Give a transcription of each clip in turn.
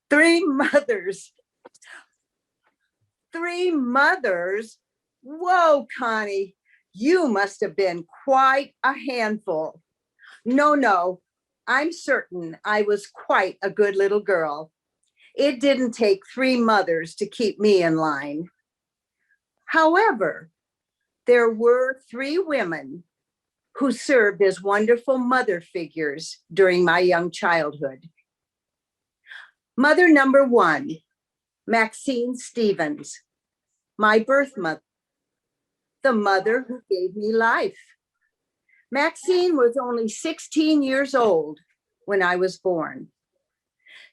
Three mothers. Three mothers? Whoa, Connie, you must have been quite a handful. No, I'm certain I was quite a good little girl. It didn't take three mothers to keep me in line. However, there were three women who served as wonderful mother figures during my young childhood. Mother number one, Maxine Stevens, my birth mother, the mother who gave me life. Maxine was only 16 years old when I was born.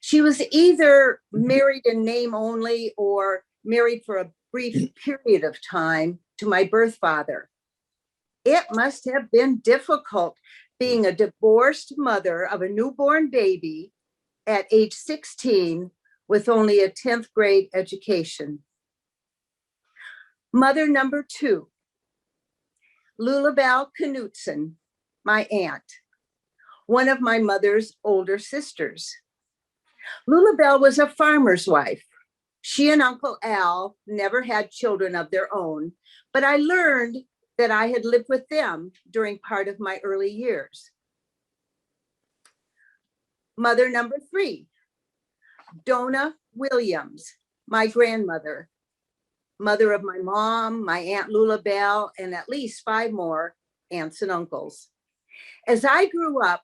She was either married in name only or married for a brief period of time to my birth father. It must have been difficult being a divorced mother of a newborn baby at age 16 with only a 10th grade education. Mother number two, Lulabelle Knutson, my aunt, one of my mother's older sisters. Lulabelle was a farmer's wife. She and Uncle Al never had children of their own, but I learned that I had lived with them during part of my early years. Mother number three, Donna Williams, my grandmother, mother of my mom, my Aunt Lulabelle, and at least five more aunts and uncles. As I grew up,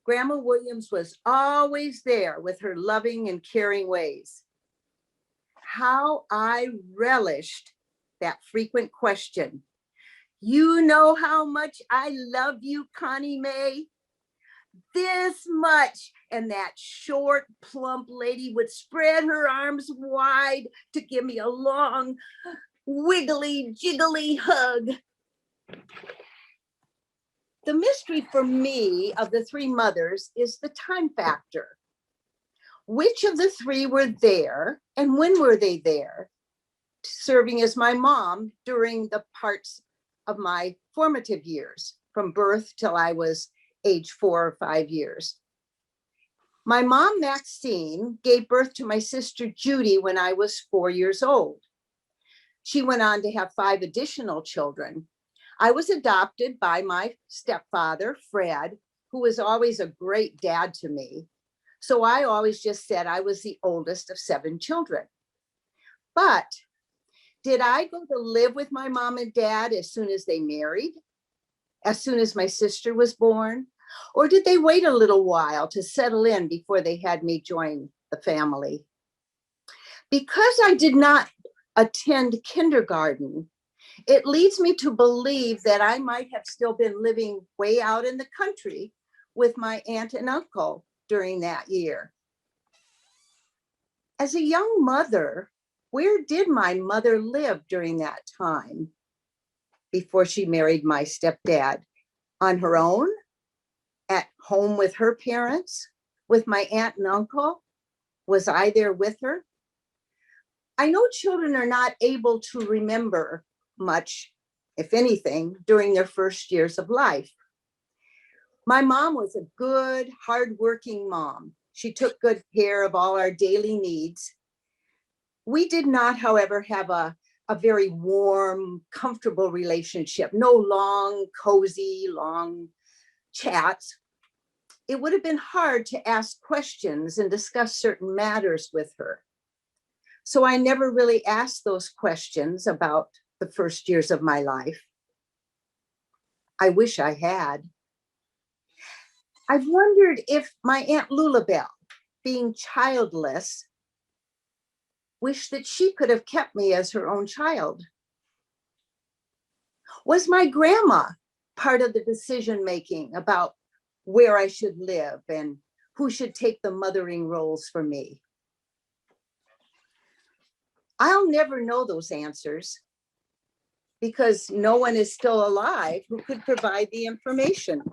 Grandma Williams was always there with her loving and caring ways. How I relished that frequent question. You know how much I love you, Connie Mae? This much. And that short, plump lady would spread her arms wide to give me a long, wiggly, jiggly hug. The mystery for me of the three mothers is the time factor. Which of the three were there and when were they there, serving as my mom during the parts of my formative years, from birth till I was age 4 or 5 years? My mom, Maxine, gave birth to my sister Judy when I was 4 years old. She went on to have 5 additional children. I was adopted by my stepfather, Fred, who was always a great dad to me. So I always just said I was the oldest of 7 children. But did I go to live with my mom and dad as soon as they married? As soon as my sister was born? Or did they wait a little while to settle in before they had me join the family? Because I did not attend kindergarten, it leads me to believe that I might have still been living way out in the country with my aunt and uncle during that year. As a young mother, where did my mother live during that time before she married my stepdad? On her own? At home with her parents? With my aunt and uncle? Was I there with her? I know children are not able to remember much, if anything, during their first years of life. My mom was a good, hardworking mom. She took good care of all our daily needs. We did not, however, have a very warm, comfortable relationship. No long, cozy, long chats. It would have been hard to ask questions and discuss certain matters with her. So I never really asked those questions about the first years of my life. I wish I had. I've wondered if my Aunt Lulabelle, being childless, wished that she could have kept me as her own child. Was my grandma part of the decision-making about where I should live and who should take the mothering roles for me? I'll never know those answers because no one is still alive who could provide the information.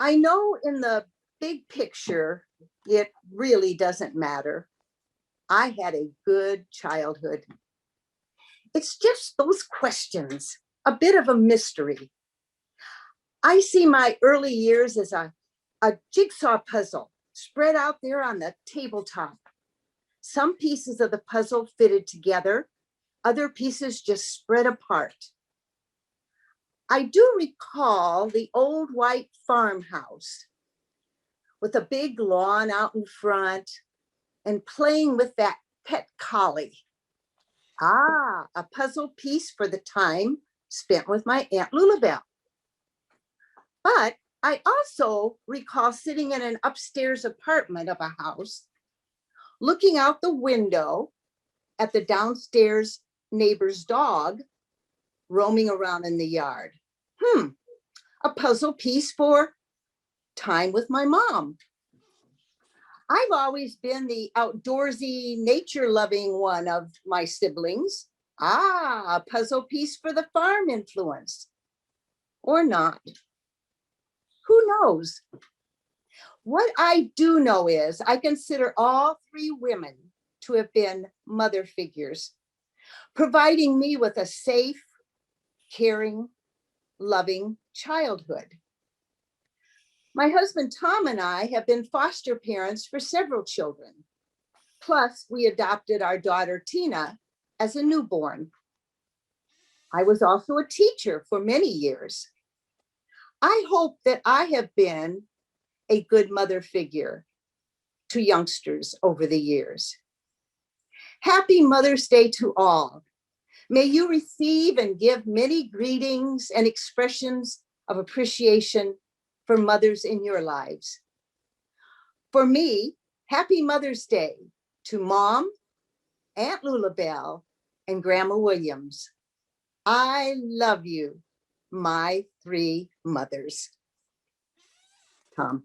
I know in the big picture, it really doesn't matter. I had a good childhood. It's just those questions, a bit of a mystery. I see my early years as a jigsaw puzzle spread out there on the tabletop. Some pieces of the puzzle fitted together, other pieces just spread apart. I do recall the old white farmhouse with a big lawn out in front and playing with that pet collie. Ah, a puzzle piece for the time spent with my Aunt Lulabelle. But I also recall sitting in an upstairs apartment of a house, looking out the window at the downstairs neighbor's dog roaming around in the yard. A puzzle piece for time with my mom. I've always been the outdoorsy, nature-loving one of my siblings. Ah, a puzzle piece for the farm influence. Or not. Who knows? What I do know is I consider all three women to have been mother figures, providing me with a safe, caring, loving childhood. My husband Tom and I have been foster parents for several children. Plus, we adopted our daughter Tina as a newborn. I was also a teacher for many years. I hope that I have been a good mother figure to youngsters over the years. Happy Mother's Day to all. May you receive and give many greetings and expressions of appreciation for mothers in your lives. For me, happy Mother's Day to Mom, Aunt Lulabelle, and Grandma Williams. I love you, my three mothers. Tom.